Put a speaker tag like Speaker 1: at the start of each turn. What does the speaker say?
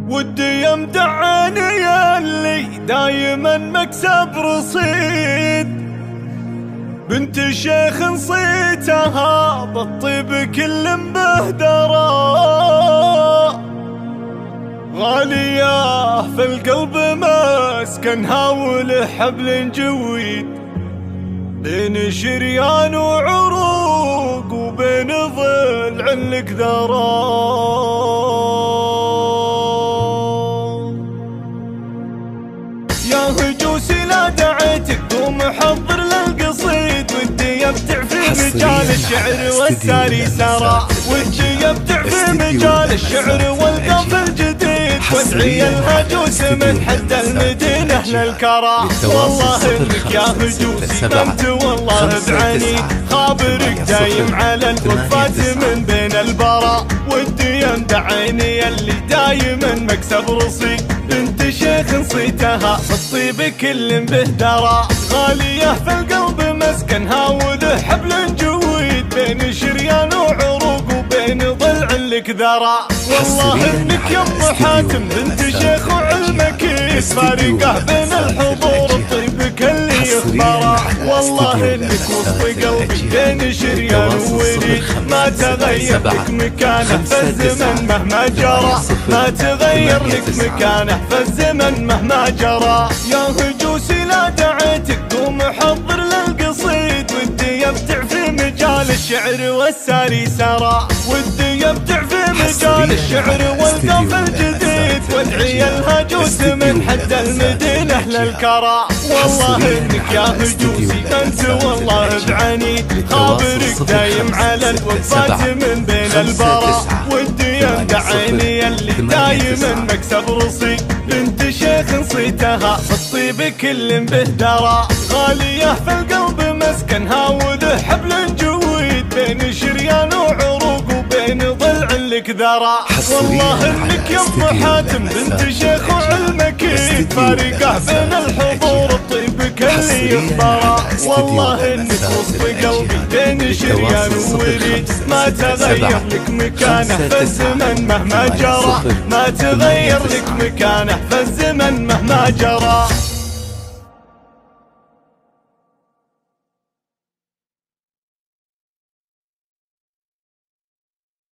Speaker 1: ودي يمدعني اللي دايما مكسب رصيد. بنت شيخ نصيتها بالطيب كل مبهدرة، غالية في القلب مسكنها ولحبل جويد، بين شريان وعروق وبين ضلع الكذرة. يا هجوسي لا دعيتك قوم حضر للقصيد، ودي يبدع في مجال الشعر والساري سرى، ودي يبدع في مجال الشعر والقف الجديد، وادعي الهجوس من حد المدينة للكرى. والله انك يا هجوسي انت والله بعيني، خابرك دايم على الوقفات من بين البرى، ودي يمدع عيني اللي دايما مكسب رصيد. بنت شيخ نصيتها بالطيب كل مبهدرة، غالية في القلب مسكنها وله حبل جويد، بين شريان وعروق وبين ضلع الكذرة. والله انك يا ام حاتم بنت شيخ وعلمك فارقة بين الحضور الطيب كل يخبره. والله انك وسط قلبي بين شريان ووريد، ما تغير لك مكانه في الزمن مهما جرى، ما تغير لك مكانه في الزمن مهما جرى. يا هجوسي لا دعيتك قوم حضر للقصيد، ودي يبدع في مجال الشعر والساري سرى، ودي يبدع في مجال الشعر والقف الجديد، وادعي الهجوس من حد المدينة للكرى. والله انك يا هجوسي انت والله بعيني، خابرك دايم على الوقفات من بين البرى، ودي يمدع عيني اللي دايما مكسب رصيد. بنت شيخ نصيتها بالطيب كل مبهدرة، غالية في القلب مسكنها وله حبل جويد، بين شريان وعروق وبين ضلع الكذرة. والله انك يا ام حاتم بنت شيخ وعلمك فارقة بين الحضور الطيب كل يخبره. والله انك وسط قلبي بين شريان ووريد، ما تغير لك مكانه في الزمن مهما جرى، ما تغير لك مكانه في الزمن مهما جرى.